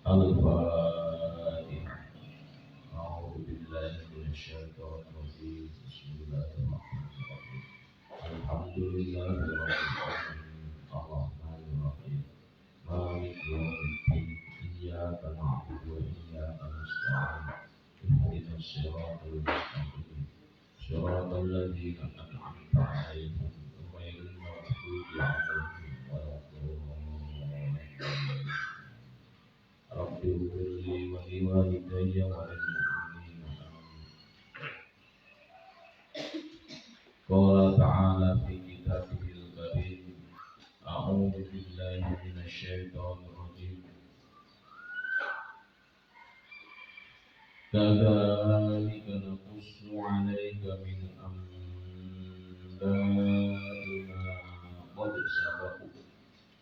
Al-Fatihah. A'udzu billahi minasyaitonir rajim. Bismillahirrahmanirrahim. Alhamdulillahirabbil alamin. Arrahmanir rahim. Maliki yaumiddin. Iyyaka na'budu wa iyyaka nasta'in. Ihdinas siratal mustaqim. Shiratal ladzina an'amta 'alaihim ghairil maghdubi 'alaihim waladdallin. Rabbi ighfirli wa liwalidayya wa lil mu'minina amin. Qala ta'ala fi kitabihil karim. A'udzu billahi minasyaitonir rajim. Kadzalika naqussu 'alaika min anba'i ma qad sabaqa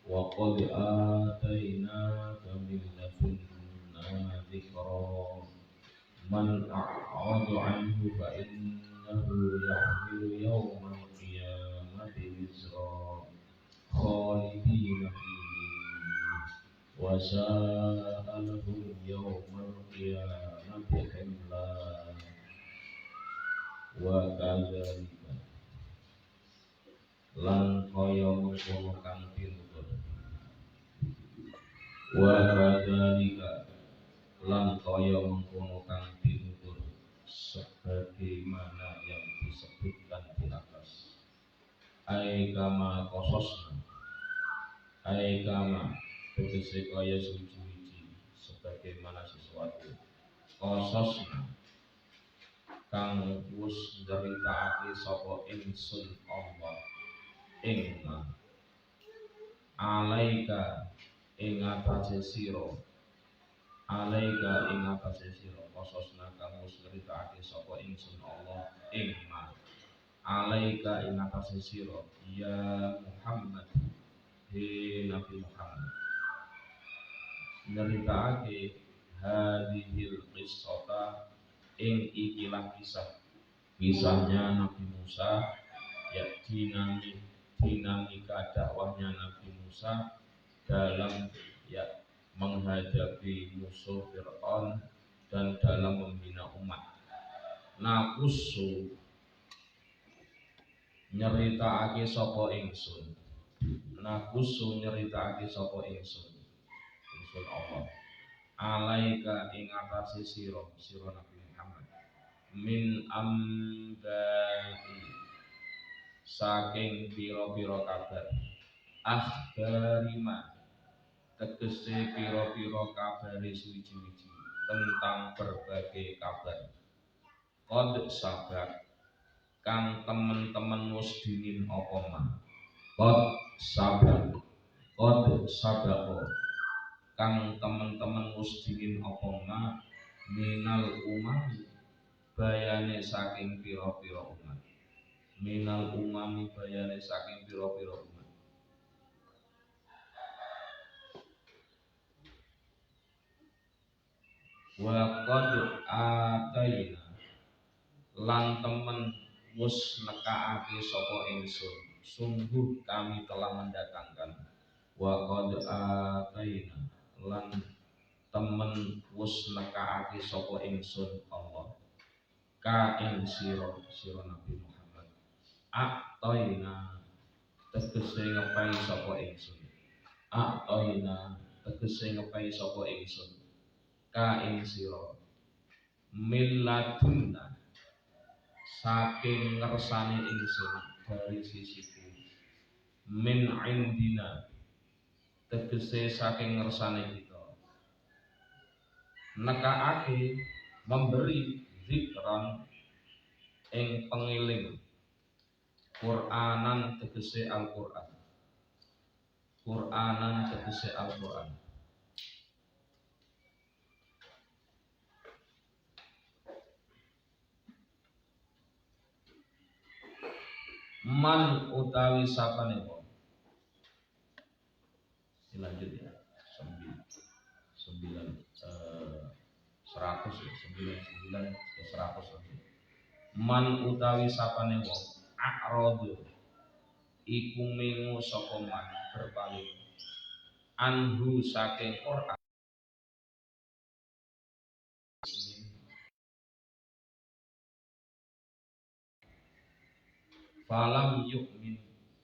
wa qad atainaka min ladunna dzikra. Man a'rada 'anhu fa innahu yahmilu yawmal qiyamati wizra khalidina fihi wa sa'a lahum yawmal qiyamati himla wa kadzalika lan kaya mengkono kang pinter wa kadzalika lan kaya mengkono kang pinter sebagaimana yang disebutkan di atas. Aikama kososna, aikama tegese kaya suci-suci sebagaimana sesuatu kososna kang wus nderitakake sapa ingsun Allah ing alaika ing atase sira alaika ing atase sira kososna kang wus nderitakake sapa ingsun Allah ing alaika ing atase sira ya Muhammad he Nabi Muhammad nyeritakake hadhil qissata ing ikilah kisahnya Nabi Musa ya dinamika dakwahnya Nabi Musa dalam ya menghadapi musuh Fir'aun dan dalam membina umat. Nakusu nyeritakake sapa ingsun. Nakusu nyeritakake sapa ingsun Allah. Alaika ing atase sira Nabi Muhammad. Min ambai saking pira-pira kabar. Akhbarima tegese pira-pira kabare suci-suci tentang berbagai kabar. Qad sabar kang temen-temen wis dinin apa mah. Qad sabar kang temen-temen wis dinin apa mah minal umami bayane saking pira-pira umat. Minal umami bayane saking pira-pira umat. Wa qad ataina lan temen wis nekaake sapa ingsun sungguh kami telah mendatangkan wa qad ataina lan temen wis nekaake sapa ingsun Allah ka ing sira Nabi Muhammad ataina tegese ngepai sapa ingsun ataina tegese ngepai sapa ingsun ka ing sira milladunna saking ngersane ingsun dari sisiku min indina tegese saking ngersane kita nekaake memberi zikran ing pengiling Qur'anan tegese Al-Qur'an Qur'anan tegese Al-Qur'an Man utawi sapane wong. Dilanjut ya. 100 ya, 99 ke 100 nanti. Man utawi sapane wong a'radu iku mengu sapa man berpaling anhu saking Quran falam yu'min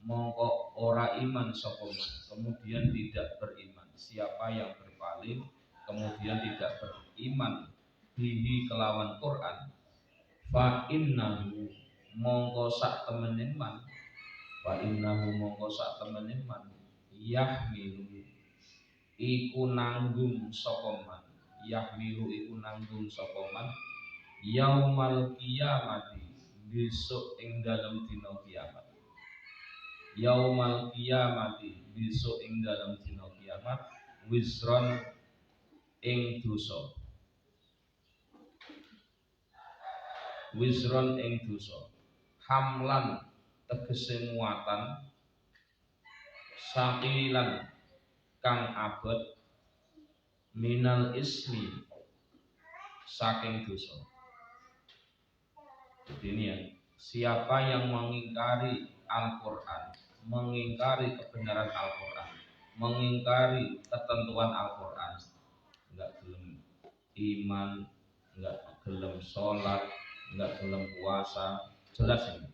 mongko ora iman sapa man kemudian tidak beriman. Siapa yang berpaling kemudian tidak beriman bihi kelawan Quran fa innahu mongko sak temene man fa innahu mongko sak temene man yahmilu iku nanggung sapa man yahmilu iku nanggung sapa man yaumal kiamati besok ing dalem dina kiamat yaumal kiamati besok ing dalem dina kiamat wisron ing dosa wisron ing dosa hamlan tegese muatan sakilan kang abot minal ismi saking dosa. Jadi ini ya, siapa yang mengingkari Al-Quran, mengingkari kebenaran Al-Quran, mengingkari ketentuan Al-Quran, enggak gelem iman, enggak gelem sholat, enggak gelem puasa, jelas ini.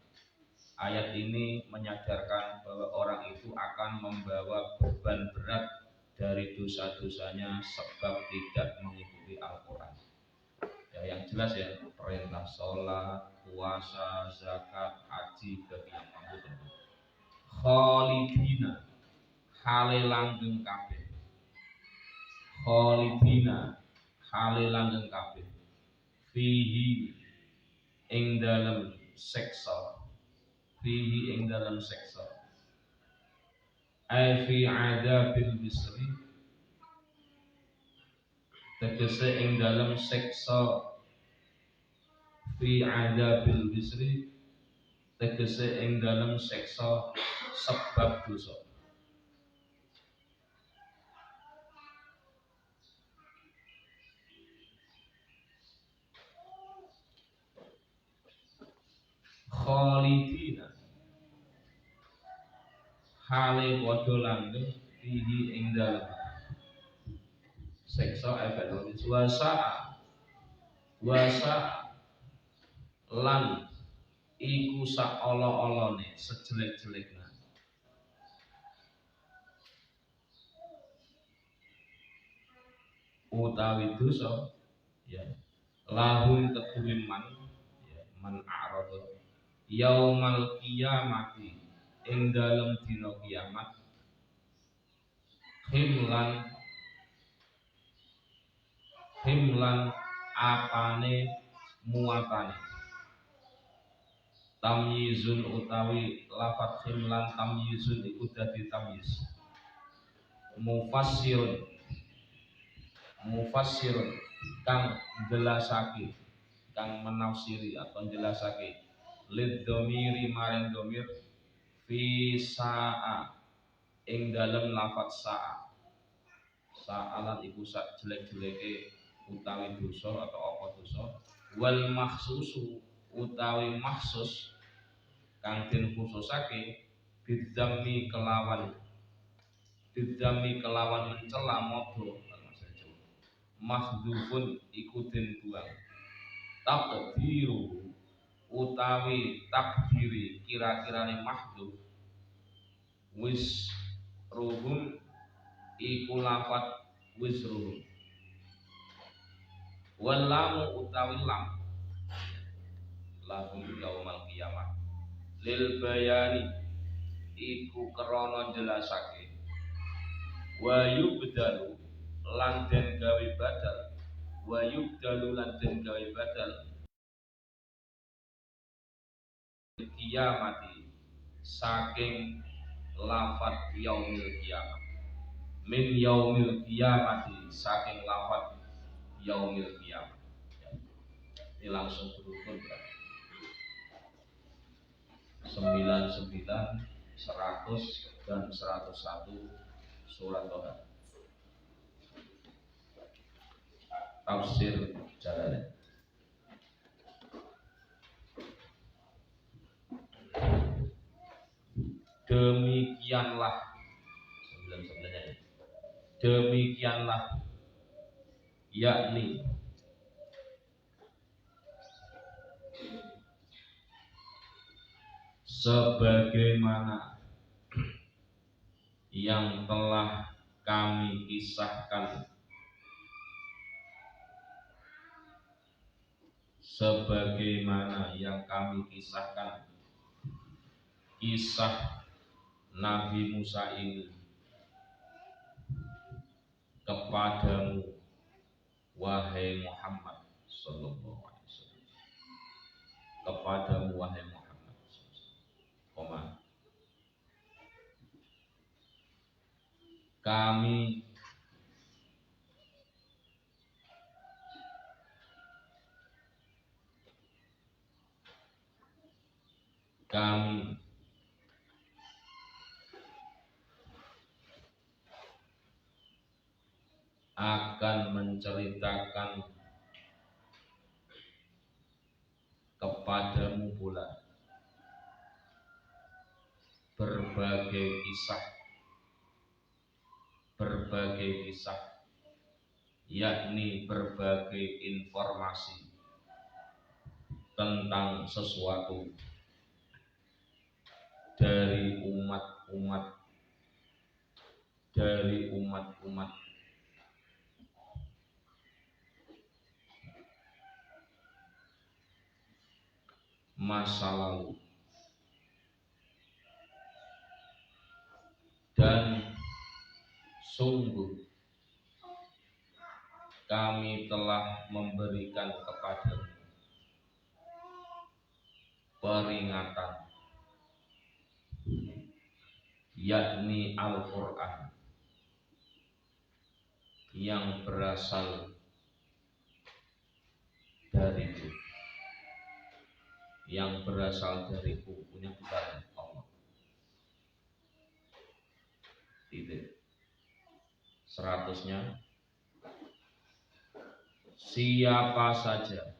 Ayat ini menyadarkan bahwa orang itu akan membawa beban berat dari dosa-dosanya sebab tidak mengikuti Al-Quran. Ya, yang jelas ya, perintah sholat, puasa, zakat, haji, kegiatan itu. Khalidina, hale langgeng kabeh. Khalidina, hale langgeng kabeh. Fihi ing dalem seksa. Fihi ing dalam seksa ai fi adabil bisri tegese ing dalam seksa fi adabil bisri tegese ing dalam seksa sebab dosa khalidina hale padha langgeng fihi ing dalam seksa efek wasa lan iku sak ala-alane sejelek-jelekna utawi dosa ya lahum kedue man ya man a'rada yaumal qiyamati ing dalem dina kiamat himlan apane muatane tamyizun utawi lafat himlan tamyizun iku dadi tamyiz mufassirun kang jelasake kang menafsiri atau jelasake lid domiri maring domir fi sa'a ing dalem lafat sa'a sa'alan iku sak jelek-jeleke utawi dosa atau apa dosa wal makhsusu utawi maksus kang den khususake bidzammi kelawan mencela modho mahdhufun iku den buang takdiru utawi takdiri kira-kirane mahdhuf wis ruhum iku lafat wisruhum walamu utawi lam lahum yaumal qiyamah lil bayani iku krana jelasake wa yubdalu lan den gawe badal wa yubdalu lan den gawe badal kiamati saking lafat yaumil qiyamah min yaumil qiyamati saking lafat yaumil qiyamah ya. Ini langsung berhubung ya. 99, 100 dan 101 surat Toha. Tafsir Jalalain. Demikianlah 99-nya. Demikianlah yakni sebagaimana yang telah kami kisahkan, sebagaimana yang kami kisahkan kisah Nabi Musa ini kepadamu wahai Muhammad sallallahu alaihi wasallam, kepadamu wahai Muhammad koma kami akan menceritakan kepadamu pula berbagai kisah, yakni berbagai informasi tentang sesuatu dari umat-umat masa lalu, dan sungguh kami telah memberikan kepadamu peringatan, yakni Al-Quran yang berasal dariku, punya kita Allah. Titik. 100-nya siapa saja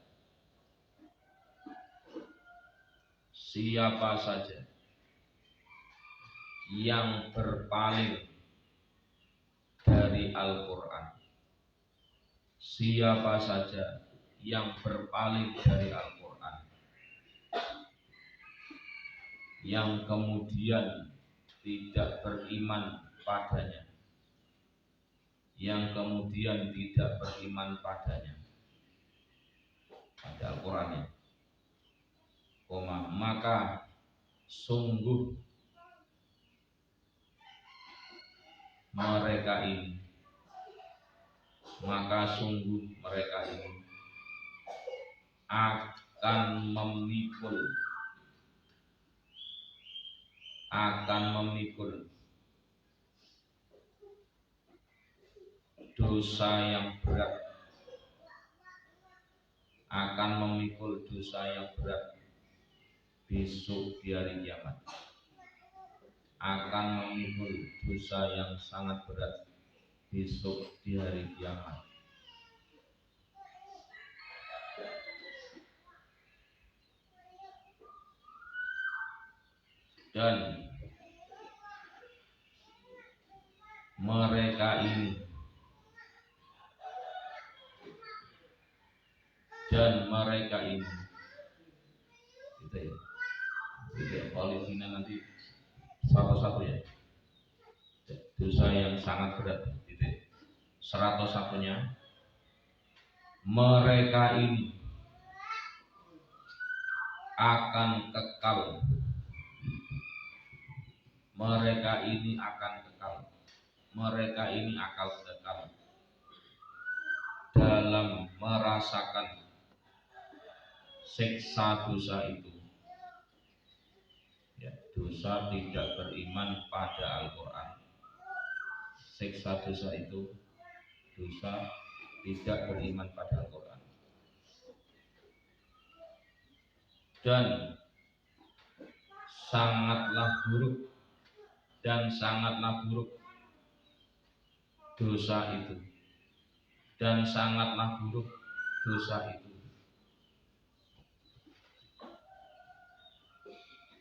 yang berpaling dari Al-Quran, siapa saja yang berpaling dari Al-Quran, yang kemudian tidak beriman padanya, pada Al-Qurannya, maka sungguh mereka ini akan memikul dosa yang berat, besok di hari kiamat, akan memikul dosa yang sangat berat besok di hari kiamat. Dan mereka ini gitu ya. Polisinya nanti satu-satu ya. Dosa yang sangat berat gitu. 101-nya mereka ini akan kekal. Mereka ini akan kekal dalam merasakan siksa dosa itu. Ya, dosa tidak beriman pada Al-Quran. Siksa dosa itu, dosa tidak beriman pada Al-Quran. Dan sangatlah buruk dan sangatlah buruk dosa itu, dan sangatlah buruk dosa itu.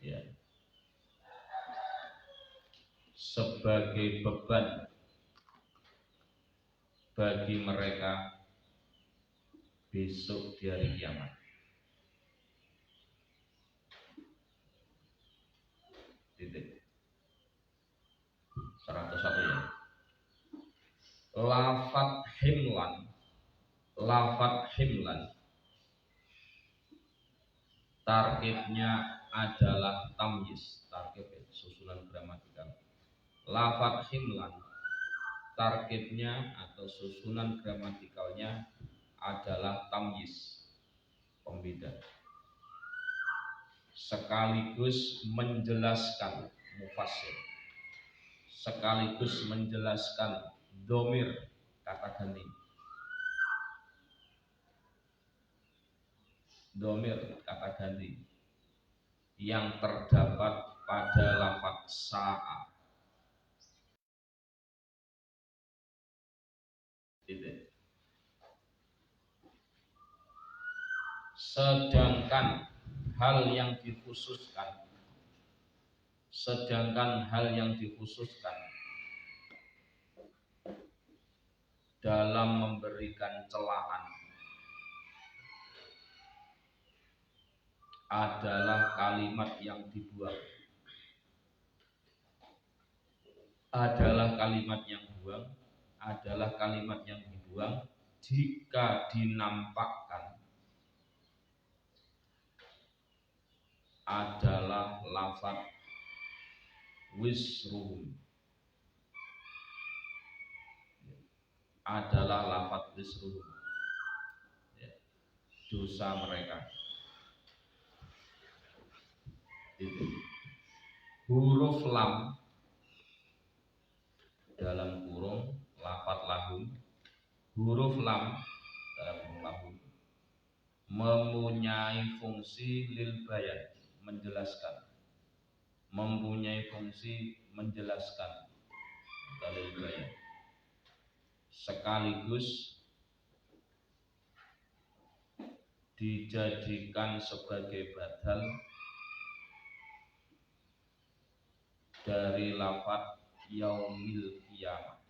Ya. Sebagai beban bagi mereka besok di hari kiamat. Titik. 101 ya. Lafat himlan targetnya adalah tamyiz, target susunan gramatikal. Lafat himlan targetnya atau susunan gramatikalnya adalah tamyiz, pembeda, sekaligus menjelaskan mufassir, sekaligus menjelaskan domir, kata ganti. Domir, kata ganti yang terdapat pada lafaz sa'a. Sedangkan hal yang dikhususkan dalam memberikan celaan adalah kalimat yang dibuang, jika dinampakkan adalah lafaz wisruhum, ya, dosa mereka. Huruf lam dalam kurung lafaz lahum, huruf lam dalam kurung lahum mempunyai fungsi lil bayan, menjelaskan, lil bayan, sekaligus dijadikan sebagai badal dari lafaz yaumil qiyamah,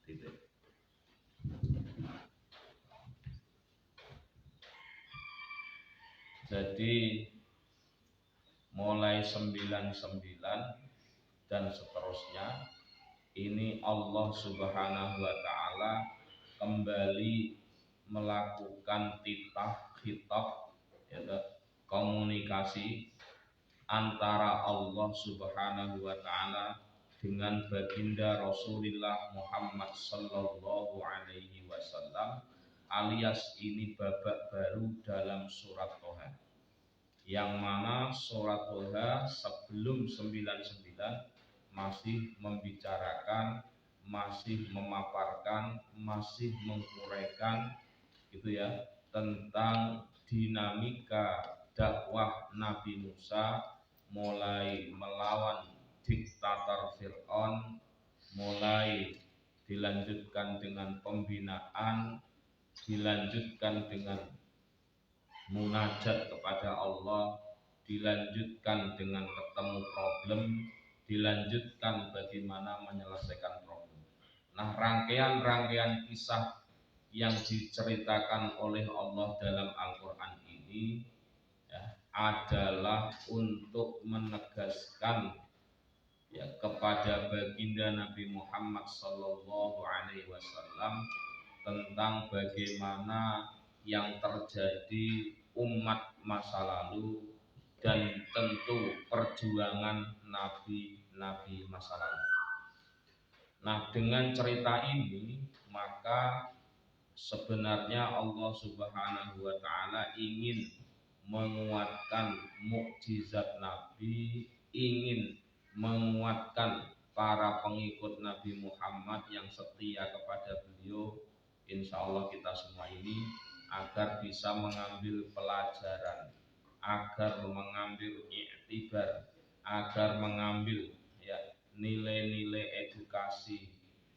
Titik. Jadi mulai 99 dan seterusnya ini Allah Subhanahu wa taala kembali melakukan khitab, yaitu komunikasi antara Allah Subhanahu wa taala dengan baginda Rasulullah Muhammad sallallahu alaihi wasallam, alias ini babak baru dalam surat Toha, yang mana surat Toha sebelum 99 masih membicarakan, masih memaparkan, masih menguraikan gitu ya, tentang dinamika dakwah Nabi Musa, mulai melawan diktator Fir'aun, mulai dilanjutkan dengan pembinaan, dilanjutkan dengan munajat kepada Allah, dilanjutkan dengan ketemu problem, dilanjutkan bagaimana menyelesaikan problem. Nah, rangkaian kisah yang diceritakan oleh Allah dalam Al-Quran ini ya, adalah untuk menegaskan ya, kepada baginda Nabi Muhammad sallallahu alaihi wasallam tentang bagaimana yang terjadi umat masa lalu dan tentu perjuangan nabi-nabi masa lalu. Nah, dengan cerita ini maka sebenarnya Allah Subhanahu wa taala ingin menguatkan mukjizat Nabi, ingin menguatkan para pengikut Nabi Muhammad yang setia kepada beliau. Insya Allah kita semua ini agar bisa mengambil pelajaran, agar mengambil iktibar, agar mengambil ya nilai-nilai edukasi,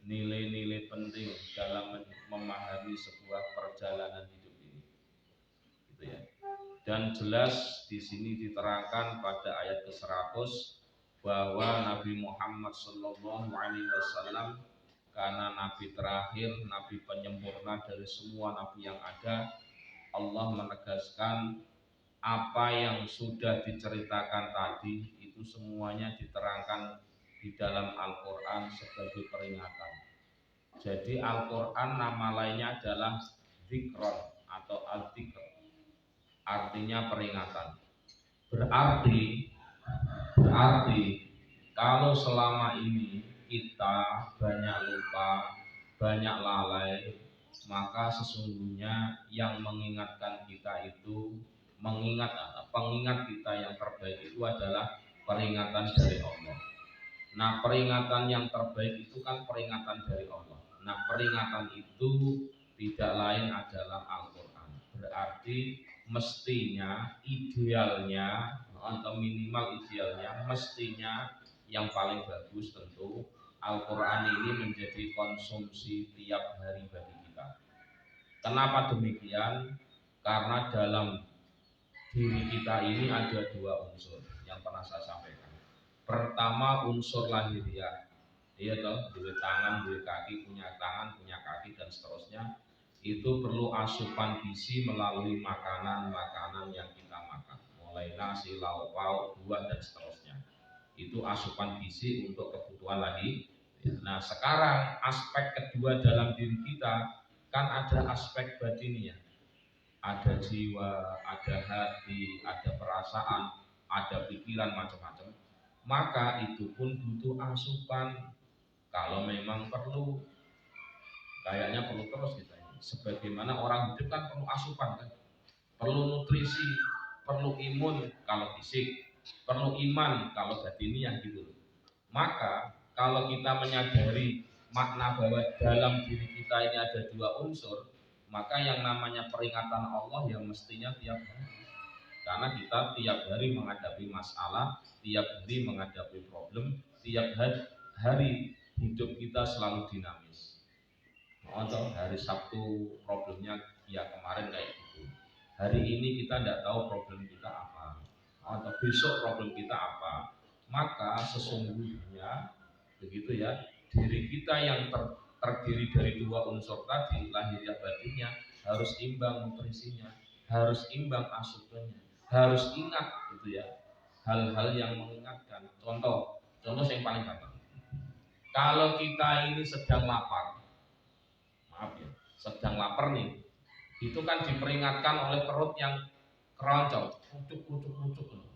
nilai-nilai penting dalam memahami sebuah perjalanan hidup ini. Gitu ya. Dan jelas di sini diterangkan pada ayat ke-100 bahwa Nabi Muhammad sallallahu alaihi wasallam karena nabi terakhir, nabi penyempurna dari semua nabi yang ada, Allah menegaskan apa yang sudah diceritakan tadi itu semuanya diterangkan di dalam Al-Qur'an sebagai peringatan. Jadi Al-Qur'an nama lainnya adalah Dzikron atau Al-Dzikr, artinya peringatan. Berarti kalau selama ini kita banyak lupa, banyak lalai, maka sesungguhnya yang mengingatkan kita itu pengingat kita yang terbaik itu adalah peringatan dari Allah. Nah, peringatan yang terbaik itu kan peringatan dari Allah. Nah, peringatan itu tidak lain adalah Al-Qur'an. Berarti mestinya, idealnya atau minimal idealnya, mestinya yang paling bagus tentu Al-Qur'an ini menjadi konsumsi tiap hari bagi kita. Kenapa demikian? Karena dalam diri kita ini ada dua unsur yang pernah saya sampaikan. Pertama unsur lahiriah, iya toh, dua tangan, dua kaki, punya tangan, punya kaki dan seterusnya. Itu perlu asupan gizi melalui makanan-makanan yang kita makan, mulai nasi, lauk pauk, buah dan seterusnya. Itu asupan gizi untuk kebutuhan lagi. Nah, sekarang aspek kedua dalam diri kita kan ada aspek batinnya. Ada jiwa, ada hati, ada perasaan, ada pikiran macam-macam. Maka itu pun butuh asupan. Kalau memang perlu, kayaknya perlu terus kita ini. Sebagaimana orang hidup kan perlu asupan kan, perlu nutrisi, perlu imun kalau fisik, perlu iman kalau batiniah gitu. Maka kalau kita menyadari makna bahwa dalam diri kita ini ada dua unsur, maka yang namanya peringatan Allah yang mestinya tiap hari. Karena kita tiap hari menghadapi masalah, tiap hari menghadapi problem, tiap hari hidup kita selalu dinamis. Contoh hari Sabtu problemnya ya kemarin kayak gitu. Hari ini kita tidak tahu problem kita apa. Atau besok problem kita apa. Maka sesungguhnya begitu ya, diri kita yang terdiri dari dua unsur tadi, lahiriah batinnya, harus imbang nutrisinya, harus imbang asupannya. Harus ingat gitu ya, hal-hal yang mengingatkan. Contoh yang paling gampang. Kalau kita ini sedang lapar, maaf ya, sedang lapar nih, itu kan diperingatkan oleh perut yang keroncong, kucuk.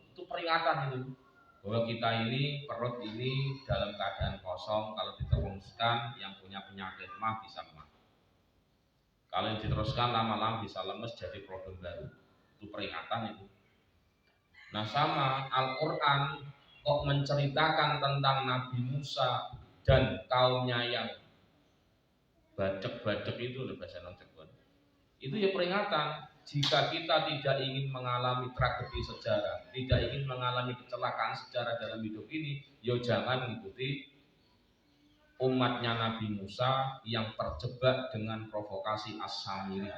Itu peringatan itu bahwa kita ini perut ini dalam keadaan kosong. Kalau diteruskan yang punya penyakit mah bisa mah. Kalau yang diteruskan lama-lama bisa lemes jadi problem baru. Itu peringatan itu. Nah, sama Al-Qur'an kok menceritakan tentang Nabi Musa dan kaumnya yang bacek-bacek itu loh bahasa non-Jawa. Itu ya peringatan. Jika kita tidak ingin mengalami tragedi sejarah, tidak ingin mengalami kecelakaan sejarah dalam hidup ini, yo jangan mengikuti umatnya Nabi Musa yang terjebak dengan provokasi as-samiri,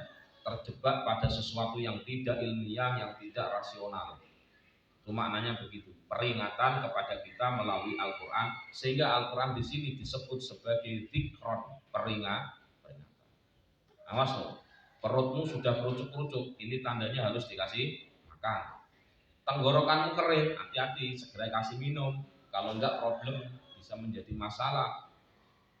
terjebak pada sesuatu yang tidak ilmiah, yang tidak rasional. Itu maknanya begitu, peringatan kepada kita melalui Al-Qur'an, sehingga Al-Qur'an di sini disebut sebagai dzikron, peringatan. Awas loh, perutmu sudah kerucuk-kerucuk, ini tandanya harus dikasih makan. Tenggorokanmu kering, hati-hati, segera kasih minum. Kalau enggak problem bisa menjadi masalah.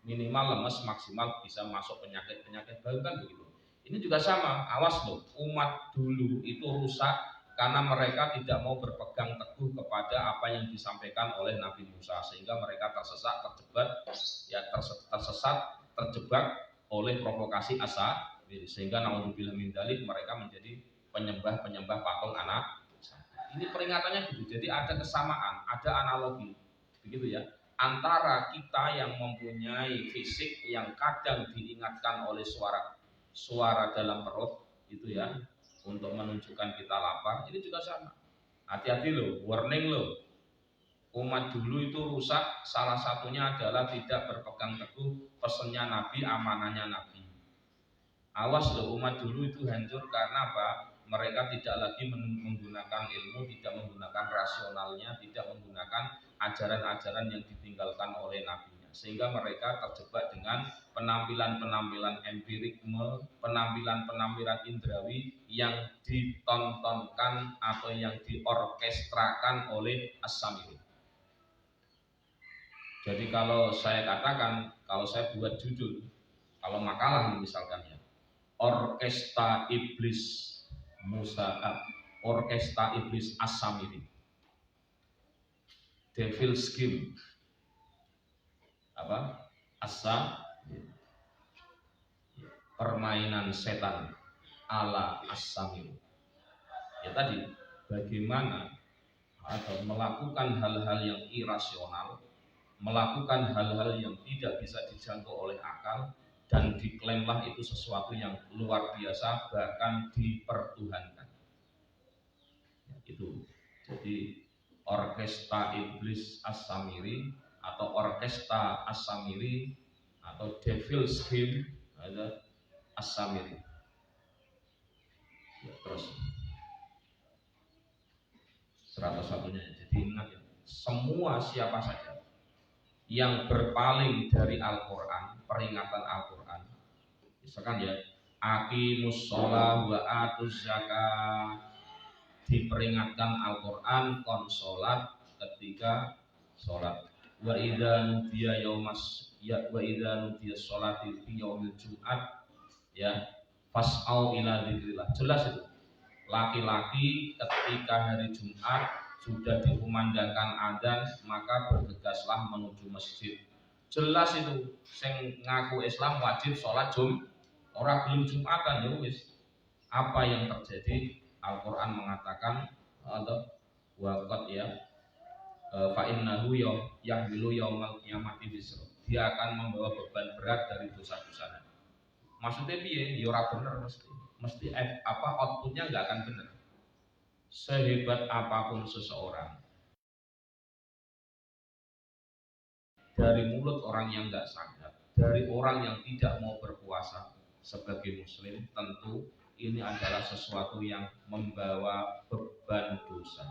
Minimal lemes, maksimal bisa masuk penyakit-penyakit baru kan begitu. Ini juga sama, awas loh, umat dulu itu rusak karena mereka tidak mau berpegang teguh kepada apa yang disampaikan oleh Nabi Musa, sehingga mereka terjebak oleh provokasi asa, sehingga naudzubillah min dzalik mereka menjadi penyembah patung anak. Ini peringatannya gitu. Jadi ada kesamaan, ada analogi, begitu ya, antara kita yang mempunyai fisik yang kadang diingatkan oleh suara dalam perut itu ya, untuk menunjukkan kita lapar. Ini juga sama. Hati-hati loh, warning loh. Umat dulu itu rusak, salah satunya adalah tidak berpegang teguh pesannya Nabi, amanahnya Nabi. Awas loh, umat dulu itu hancur karena apa? Mereka tidak lagi menggunakan ilmu, tidak menggunakan rasionalnya, tidak menggunakan ajaran-ajaran yang ditinggalkan oleh nabinya, sehingga mereka terjebak dengan penampilan-penampilan empirisme, penampilan-penampilan indrawi yang ditontonkan atau yang diorkestrakan oleh as-Samiri. Jadi kalau saya katakan, kalau saya buat judul, kalau makalah misalkan ya, Orkestra Iblis Musa, Orkestra Iblis As-Samiri, Devil Scheme, apa? Asa, permainan setan ala As-Samiri. Ya tadi, bagaimana atau melakukan hal-hal yang irasional, melakukan hal-hal yang tidak bisa dijangkau oleh akal, dan diklaimlah itu sesuatu yang luar biasa, bahkan dipertuhankan. Ya, itu. Jadi Orkestra Iblis As-Samiri atau Orkestra As-Samiri atau Devil Scheme ada As-Samiri. Ya, terus 101-nya. Jadi ingat ya, semua siapa saja yang berpaling dari Al-Quran, peringatan Al-Quran, misalkan ya, aqimus sholah wa atuz zakat, diperingatkan Al-Quran, kon sholat ketika sholat. Wa idza nudiya yaumas ya wa idza nudiya sholati fi yaumil Jumat ya fas'au ila dzikrillah. Jelas itu. Laki-laki ketika hari Jumat sudah dikumandangkan adzan, maka bergegaslah menuju masjid. Jelas itu. Sing ngaku Islam wajib sholat ora gelem Jumatan ya wis. Apa yang terjadi? Al-Quran mengatakan waqad ya fa innahu yahmilu yaumal qiyamati wisra. Dia akan membawa beban berat dari dosa-dosanya. Maksudnya piye? Ya ora bener mesti outputnya nggak akan bener. Sehebat apapun seseorang, dari mulut orang yang nggak sadar, dari orang yang tidak mau berpuasa sebagai muslim, tentu ini adalah sesuatu yang membawa beban dosa.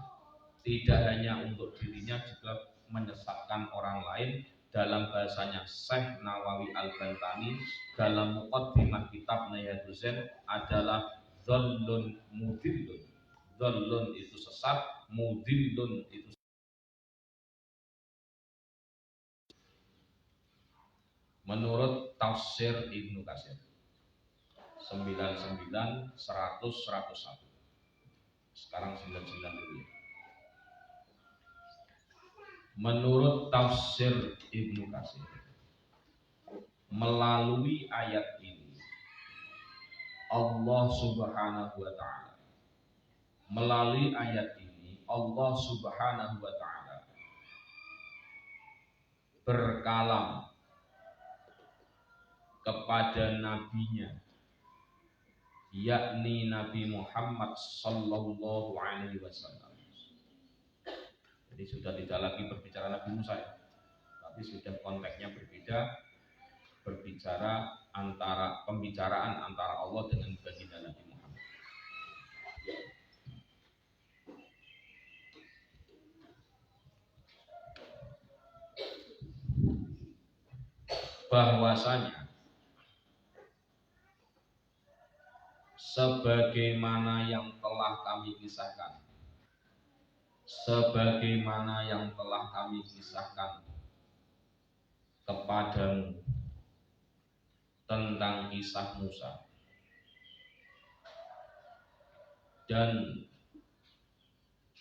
Tidak hanya untuk dirinya, juga menyesatkan orang lain. Dalam bahasanya Syekh Nawawi Al-Bantani dalam muqaddimah kitab Nayaduz Zain adalah dhallun mudillun. Dhallun itu sesat, mudillun itu menurut tafsir Ibnu Katsir 99, 100, 101. Sekarang 99 dulu. Menurut tafsir Ibnu Katsir, melalui ayat ini Allah Subhanahu wa taala, melalui ayat ini Allah Subhanahu wa taala berkalam kepada nabinya, yakni Nabi Muhammad sallallahu alaihi wasallam. Jadi sudah tidak lagi berbicara Nabi Musa ya, tapi sudah konteksnya berbeda, berbicara pembicaraan antara Allah dengan baginda Nabi Muhammad. Bahwasanya sebagaimana yang telah kami kisahkan, sebagaimana yang telah kami kisahkan kepadamu tentang kisah Musa, dan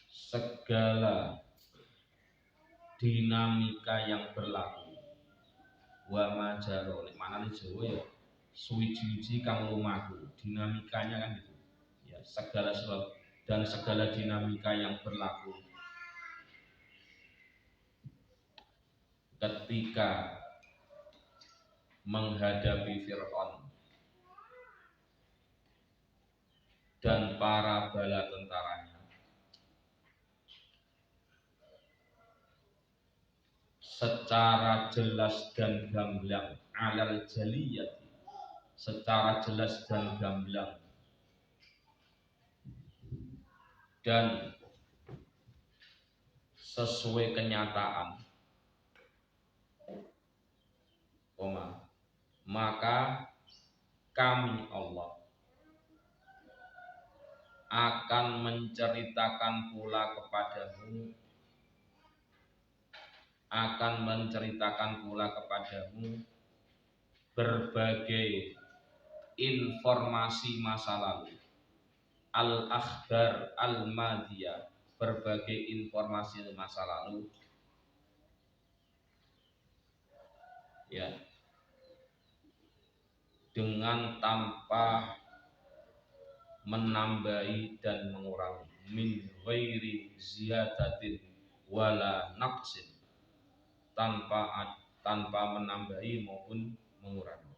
segala dinamika yang berlaku, wa majaro nek manane Jawa ya suwi-wiji kang lumaku, dinamikanya kan itu ya, segala sesuatu dan segala dinamika yang berlaku ketika menghadapi Fir'aun dan para bala tentaranya secara jelas dan gamblang, alal jaliyati, secara jelas dan gamblang, dan sesuai kenyataan, maka kami Allah akan menceritakan pula kepadamu berbagai informasi masa lalu, al-akhbar al-madiyah, berbagai informasi masa lalu, ya, dengan tanpa menambahi dan mengurangi, min ghairi ziyadatin wala naqsin, tanpa menambahi maupun mengurangi.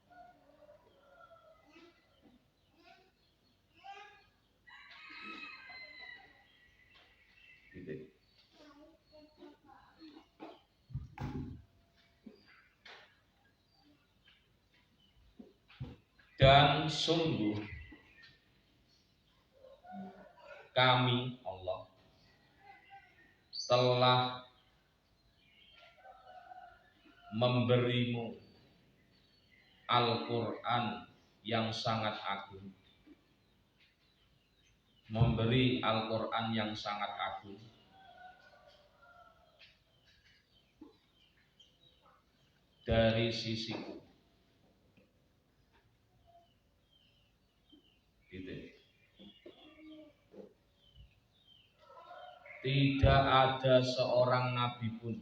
Gitu. Dan sungguh kami Allah telah memberimu Al-Quran yang sangat agung, memberi Al-Quran yang sangat agung dari sisiku. Gitu. Tidak ada seorang nabi pun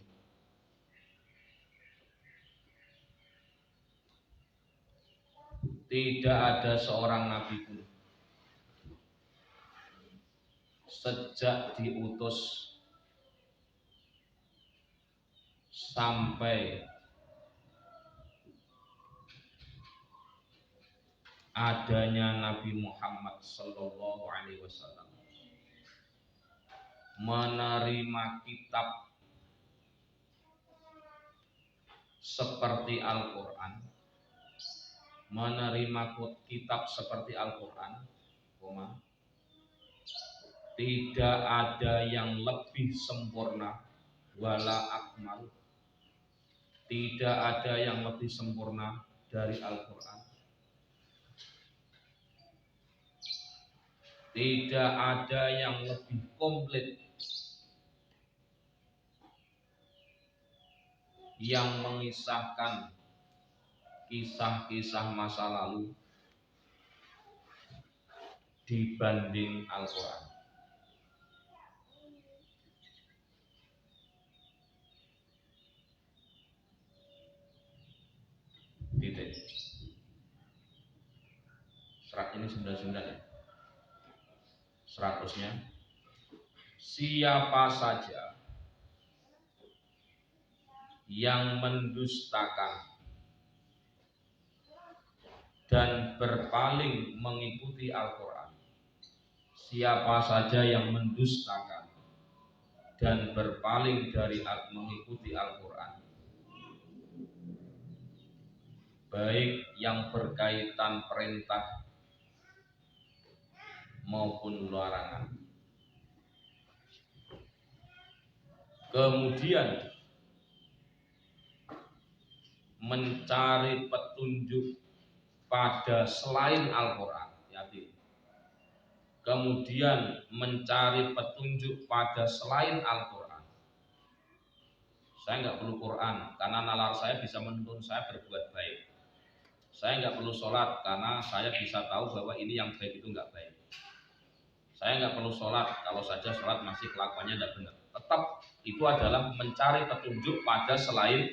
sejak diutus sampai adanya Nabi Muhammad sallallahu alaihi wasallam menerima kitab seperti Al-Quran, tidak ada yang lebih sempurna, wala akmal, tidak ada yang lebih sempurna dari Al-Quran, tidak ada yang lebih komplit yang mengisahkan kisah-kisah masa lalu dibanding Al-Quran. Titik. Serat ini 99 ya. 100-nya. Siapa saja yang mendustakan dan berpaling mengikuti Al-Quran, siapa saja yang mendustakan dan berpaling dari mengikuti Al-Quran, baik yang berkaitan perintah maupun larangan, kemudian mencari petunjuk pada selain Al-Quran, kemudian mencari petunjuk pada selain Al-Quran. Saya nggak perlu Quran karena nalar saya bisa menuntun saya berbuat baik. Saya nggak perlu sholat karena saya bisa tahu bahwa ini yang baik itu nggak baik. Saya nggak perlu sholat kalau saja sholat masih kelakuannya tidak benar. Tetap itu adalah mencari petunjuk pada selain.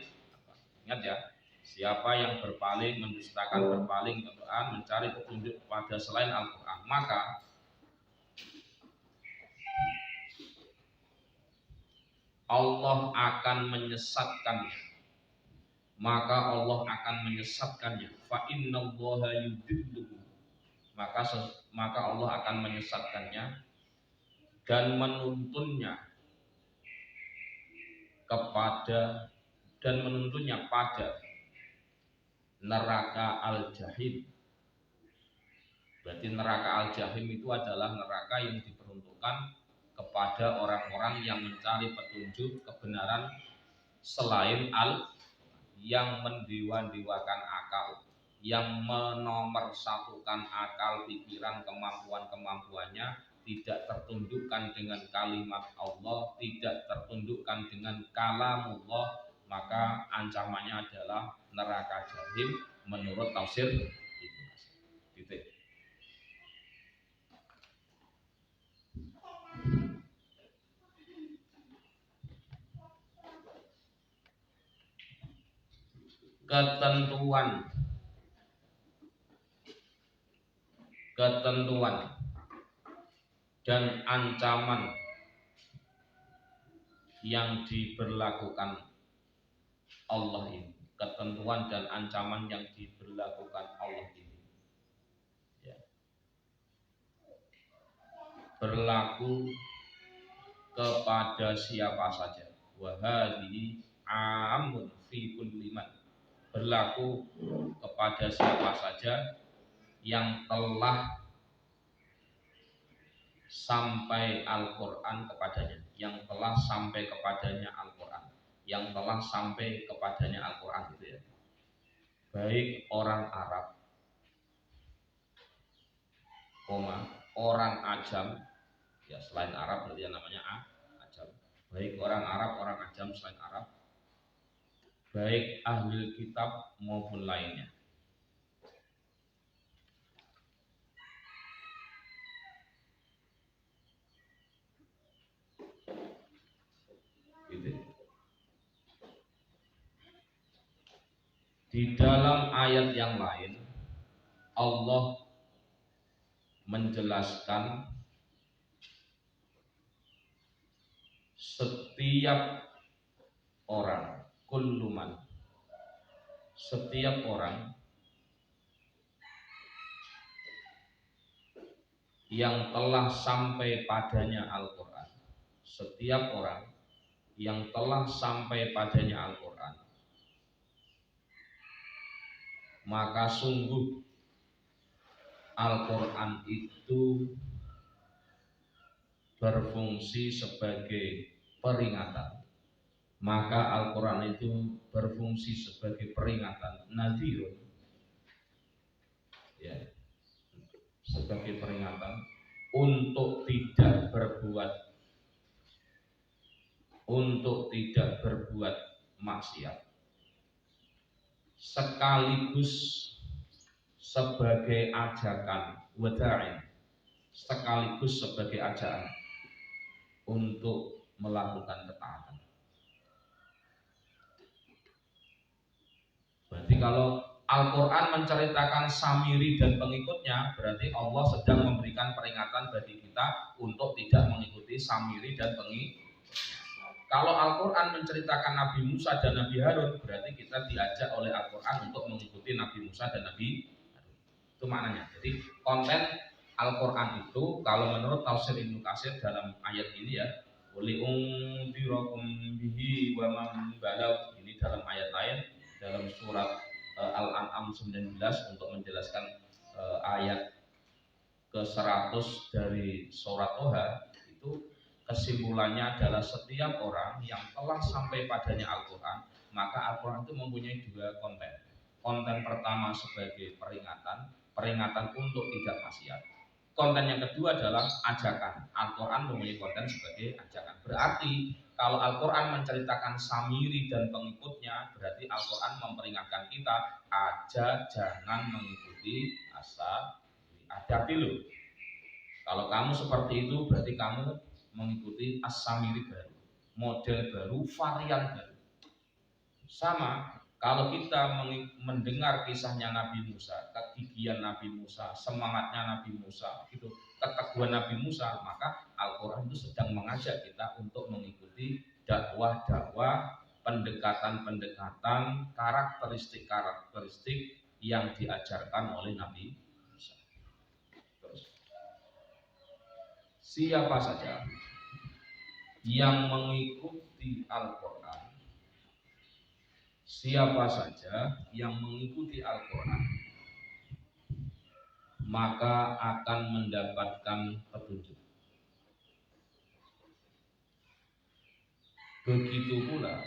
Ingat ya, siapa yang berpaling, mendustakan, berpaling Al-Quran, mencari petunjuk pada selain Al-Quran, maka Allah akan menyesatkannya. Fa innallaha yudillu maka Allah akan menyesatkannya dan menuntunnya pada neraka al-jahim. Berarti neraka al-jahim itu adalah neraka yang diperuntukkan kepada orang-orang yang mencari petunjuk kebenaran selain yang mendewa-dewakan akal, yang menomorsatukan akal, pikiran, kemampuannya tidak tertundukkan dengan kalimat Allah, tidak tertundukkan dengan kalamullah, maka ancamannya adalah neraka jahim menurut tafsir Ibnu Katsir. Ketentuan dan ancaman yang diberlakukan Allah ini, ketentuan dan ancaman yang diberlakukan Allah ini, ya, berlaku kepada siapa saja. Wa hadhihi amun fi kulli man, berlaku kepada siapa saja yang telah sampai Al-Quran kepadanya, yang telah sampai kepadanya Al-Quran, yang telah sampai kepadanya Al-Quran, gitu ya. Baik orang Arab, orang Ajam, ya selain Arab berarti yang namanya Ajam. Baik orang Arab, orang Ajam selain Arab, baik ahli kitab maupun lainnya. Di dalam ayat yang lain Allah menjelaskan setiap orang, kulluman, setiap orang yang telah sampai padanya Al-Quran, setiap orang yang telah sampai padanya Al-Quran, maka sungguh Al-Quran itu berfungsi sebagai peringatan. Maka Al-Quran itu berfungsi sebagai peringatan, nadhirun, ya, sebagai peringatan untuk tidak berbuat maksiat, sekaligus sebagai ajakan, wada'in, sekaligus sebagai ajakan untuk melakukan ketaatan. Berarti kalau Al-Quran menceritakan Samiri dan pengikutnya, berarti Allah sedang memberikan peringatan bagi kita untuk tidak mengikuti Samiri dan pengikutnya. Kalau Al-Quran menceritakan Nabi Musa dan Nabi Harun, berarti kita diajak oleh Al-Quran untuk mengikuti Nabi Musa dan Nabi Harun. Itu maknanya. Jadi konten Al-Quran itu, kalau menurut tafsir Ibnu Katsir dalam ayat ini ya, li'unzirakum bihi wa man balag, ini dalam ayat lain dalam surat Al-An'am 19 untuk menjelaskan ayat ke-100 dari surat Toha, itu kesimpulannya adalah setiap orang yang telah sampai padanya Al-Quran, maka Al-Quran itu mempunyai dua konten. Konten pertama sebagai peringatan untuk tidak maksiat. Konten yang kedua adalah ajakan. Al-Quran mempunyai konten sebagai ajakan. Berarti kalau Al-Quran menceritakan Samiri dan pengikutnya, berarti Al-Quran memperingatkan kita, jangan mengikuti hadapi loh. Kalau kamu seperti itu, berarti kamu mengikuti As-Samiri baru, model baru, varian baru. Sama, kalau kita mendengar kisahnya Nabi Musa, kegigihan Nabi Musa, semangatnya Nabi Musa, gitu, keteguhan Nabi Musa, maka Al-Quran itu sedang mengajak kita untuk mengikuti dakwah-dakwah, pendekatan-pendekatan, karakteristik-karakteristik yang diajarkan oleh Nabi Musa. siapa saja yang mengikuti Al-Quran, siapa saja yang mengikuti Al-Quran, maka akan mendapatkan petunjuk. Begitu pula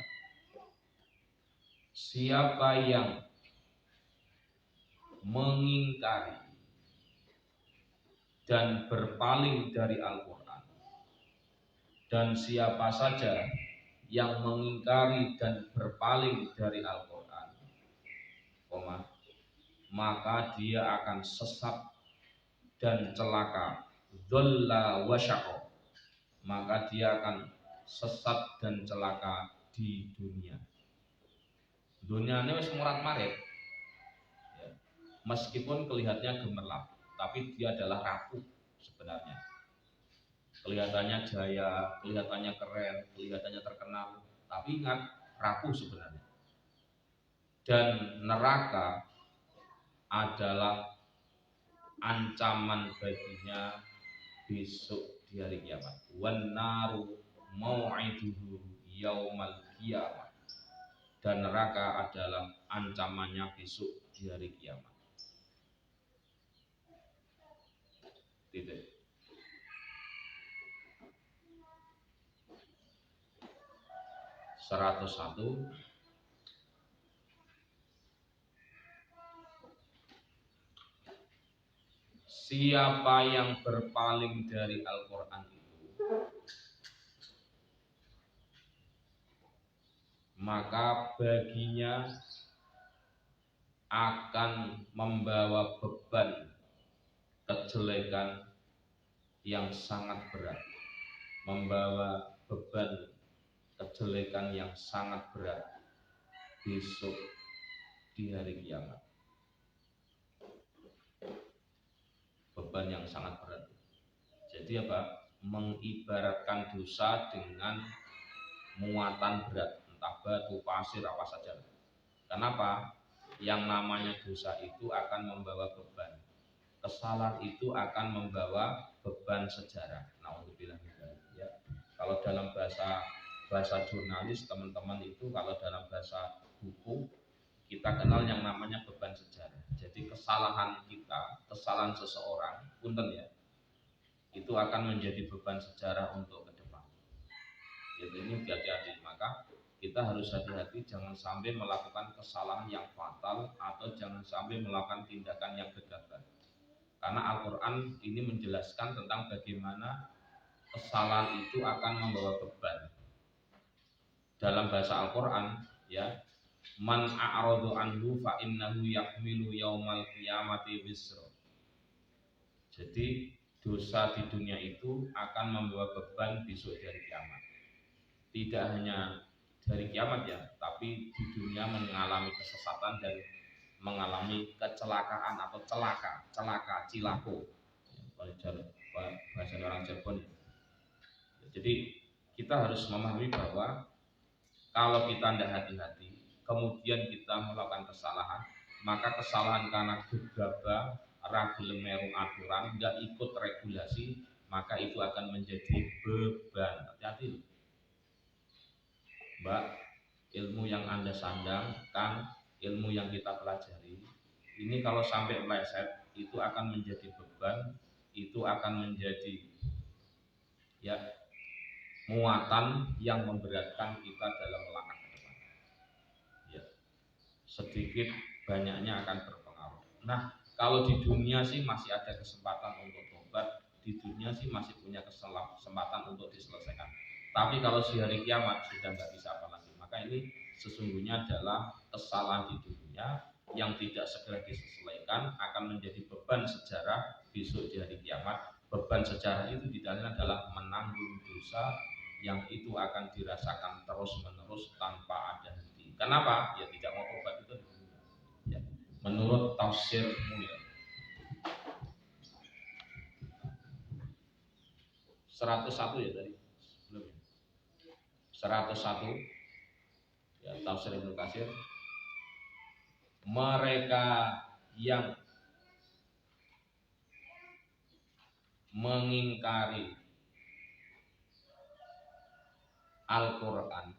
siapa yang mengingkari dan berpaling dari Al-Quran, dan siapa saja yang mengingkari dan berpaling dari Al-Quran, maka dia akan sesat dan celaka. Dhalla wa syaqa, maka dia akan sesat dan celaka di dunia. Dunia ini wis murat-marit, ya. Meskipun kelihatannya gemerlap, tapi dia adalah rapuh sebenarnya. Kelihatannya jaya, kelihatannya keren, kelihatannya terkenal, tapi ingat, rapuh sebenarnya. Dan neraka adalah ancaman baginya besok di hari kiamat. Wan naru mau'iduhu yaumal qiyamah. Dan neraka adalah ancamannya besok di hari kiamat. Titik. 101. Siapa yang berpaling dari Al-Quran itu, maka baginya akan membawa beban kejelekan yang sangat berat, membawa beban kejelekan yang sangat berat besok di hari kiamat. Beban yang sangat berat. Jadi apa? Mengibaratkan dosa dengan muatan berat, entah batu, pasir, apa saja. Kenapa? Yang namanya dosa itu akan membawa beban. Kesalahan itu akan membawa beban sejarah. Nah, untuk bilang ya. Kalau dalam bahasa jurnalis, teman-teman itu kalau dalam bahasa buku kita kenal yang namanya beban sejarah. Jadi kesalahan kita, kesalahan seseorang, punten ya, itu akan menjadi beban sejarah untuk ke depan. Jadi ini hati-hati. Maka kita harus hati-hati, jangan sampai melakukan kesalahan yang fatal atau jangan sampai melakukan tindakan yang gegabah. Karena Al-Quran ini menjelaskan tentang bagaimana kesalahan itu akan membawa beban. Dalam bahasa Al-Quran, ya, man a'radu anhu fa innahu yahmilu yaumal qiyamati wisra. Jadi dosa di dunia itu akan membawa beban besok dari kiamat. Tidak hanya dari kiamat ya, tapi di dunia mengalami kesesatan dan mengalami kecelakaan atau cilako. Bahasa orang Cirebon. Jadi kita harus memahami bahwa kalau kita tidak hati-hati, kemudian kita melakukan kesalahan, maka kesalahan karena gegabah, ragil meru aturan, nggak ikut regulasi, maka itu akan menjadi beban. Hati-hati, Mbak. Ilmu yang Anda sandangkan, ilmu yang kita pelajari, ini kalau sampai meleset, itu akan menjadi beban, itu akan menjadi ya muatan yang memberatkan kita dalam melangkah ke depan. Ya, sedikit banyaknya akan berpengaruh. Nah, kalau di dunia sih masih ada kesempatan untuk tobat, di dunia sih masih punya kesempatan untuk diselesaikan. Tapi kalau di hari kiamat sudah nggak bisa apa lagi. Maka ini sesungguhnya adalah kesalahan di dunia yang tidak segera diselesaikan akan menjadi beban sejarah besok di hari kiamat. Beban sejarah itu di dalamnya adalah menanggung dosa yang itu akan dirasakan terus-menerus tanpa ada henti. Kenapa? Ya tidak mau tobat itu. Ya. Menurut tafsir Munir 101 ya tadi sebelumnya 101 ya, tafsir Ibnu Katsir, mereka yang mengingkari Al-Quran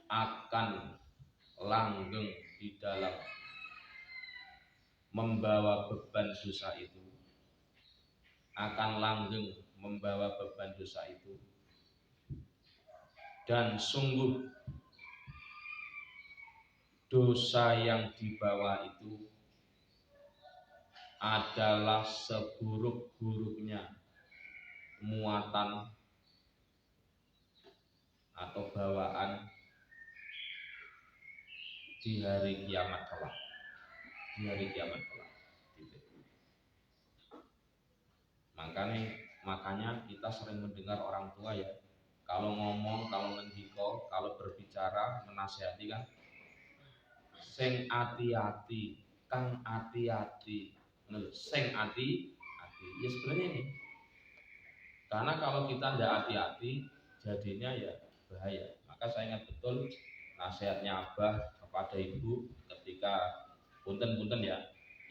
akan langgeng di dalam membawa beban dosa itu, akan langgeng membawa beban dosa itu, dan sungguh dosa yang dibawa itu adalah seburuk-buruknya muatan atau bawaan di hari kiamat kelak. Di hari kiamat kelak. Makanya kita sering mendengar orang tua ya, kalau ngomong, kalau ngendiko, kalau berbicara, menasihati kan, sing hati-hati, kang hati-hati, sing hati-hati. Ya sebenarnya ini, karena kalau kita tidak hati-hati, jadinya ya bahaya. Maka saya ingat betul nasihatnya Abah kepada ibu ketika punten-punten ya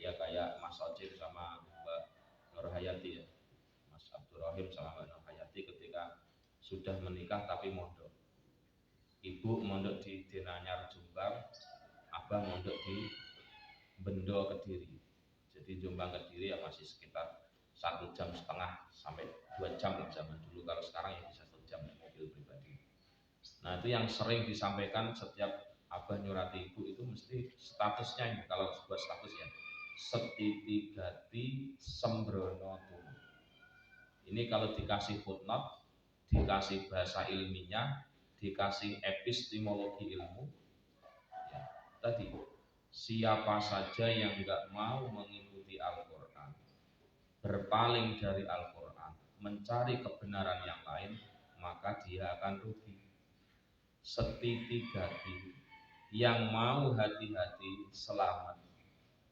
kayak Mas Ojir sama Mbak Nur Hayati ya, Mas Abdul Rahim sama Mbak Nur Hayati ketika sudah menikah tapi mondok. Ibu mondok di Denanyar Jombang, Abah mondok di Bendo Kediri. Jadi Jombang Kediri ya masih sekitar 1,5 jam sampai 2 jam lah zaman dulu. Kalau sekarang ya bisa 1 jam mobil pribadi. Nah itu yang sering disampaikan setiap Abah nyurati ibu itu mesti statusnya ini, kalau buat status ya, setiti gati sembrono tunu. Ini kalau dikasih footnote, dikasih bahasa ilmiahnya, dikasih epistemologi ilmu ya, tadi siapa saja yang tidak mau mengikuti Al-Quran, berpaling dari Al-Quran, mencari kebenaran yang lain, maka dia akan rugi. Setiti gati, yang mau hati-hati selamat,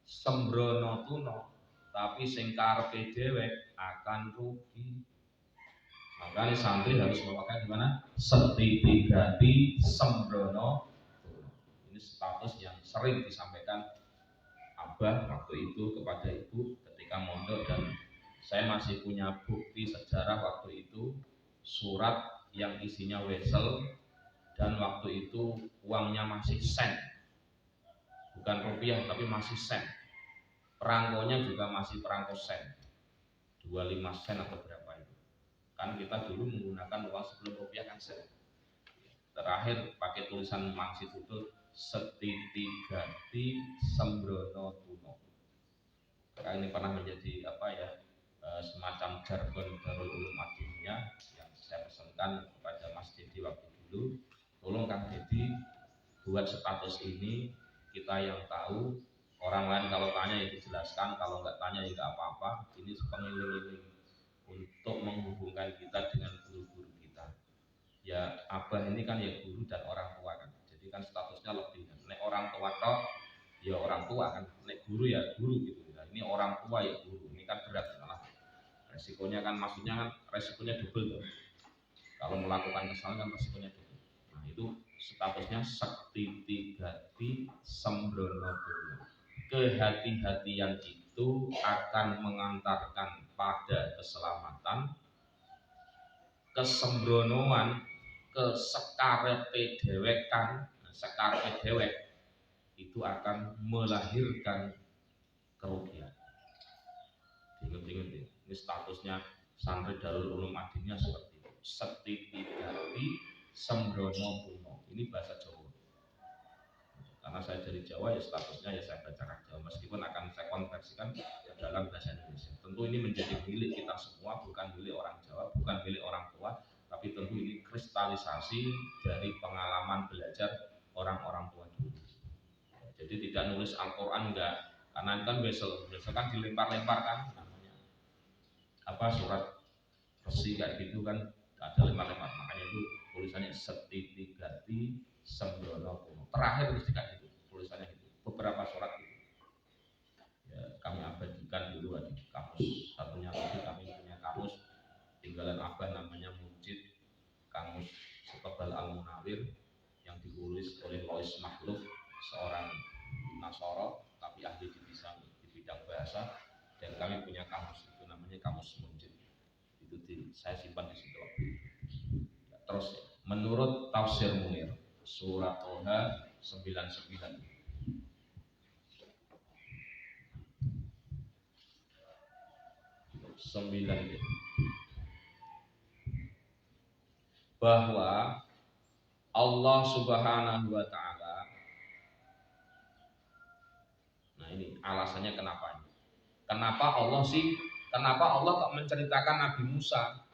sembrono tuno, tapi sing karepe dewek akan rugi. Makanya santri harus memakai gimana? Setiti gati sembrono tuno. Ini status yang sering disampaikan Abah waktu itu kepada ibu ketika mondok, dan saya masih punya bukti sejarah waktu itu, surat yang isinya wesel, dan waktu itu uangnya masih sen, bukan rupiah tapi masih sen, perangkonya juga masih perangko sen, 25 sen atau berapa itu kan, kita dulu menggunakan uang sebelum rupiah kan sen. Terakhir pakai tulisan Mangsi Tutul, setiti gati sembrono tuno. Karena ini pernah menjadi semacam jargon Darul Ulum Ad-Dunia yang saya pesankan kepada Mas Dedi waktu dulu. Tolong Kang Dedi buat status ini, kita yang tahu, orang lain kalau tanya ya dijelaskan, kalau nggak tanya ya nggak apa-apa. Ini pengiling-iling untuk menghubungkan kita dengan guru-guru kita. Ya Abah ini kan ya guru dan orang tua kan, jadi kan statusnya lebih. Nek orang tua toh ya orang tua kan, nek guru ya guru gitu. Nah, ini orang tua ya guru, ini kan berat malah. Resikonya kan, maksudnya kan resikonya double tuh. Kalau melakukan kesalahan kan resikonya double. Nah itu statusnya setiti gati sembrono tuno. Kehati-hatian itu akan mengantarkan pada keselamatan, kesembronoan, kesekarepe dewekan. Sekarepe dewek itu akan melahirkan kerugian. Ingat-ingat ya, ini statusnya santri Darul Ulum Ad-Dunia seperti itu. Setiti gati sembrono tuno. Ini bahasa Jawa. Karena saya dari Jawa ya statusnya ya saya bacakan Jawa, meskipun akan saya konversikan ke dalam bahasa Indonesia. Tentu ini menjadi milik kita semua, bukan milik orang Jawa, bukan milik orang tua, tapi tentu ini kristalisasi dari pengalaman belajar orang-orang tua dulu. Jadi tidak nulis Al-Quran enggak, karena kan besok kan dilempar-lempar kan, namanya surat besi kayak gitu kan, ada lempar-lempar, makanya itu tulisannya setiti gati sembrono tuno. Terakhir mesti kayak gitu tulisannya gitu. Beberapa surat gitu. Ya, kami abadikan dulu di kamus satunya lagi, kami punya kamus tinggalan Abah namanya Mujid, kamus Setebal Al-Munawir yang ditulis oleh Lois Makhluf, seorang Nasoro tapi ahli di bidang bahasa, dan kami punya kamus itu namanya kamus Mujid. Saya simpan di situ. Terus menurut tafsir Munir surat Toha 99 bahwa Allah Subhanahu wa taala, nah ini alasannya kenapa Allah kok menceritakan Nabi Musa,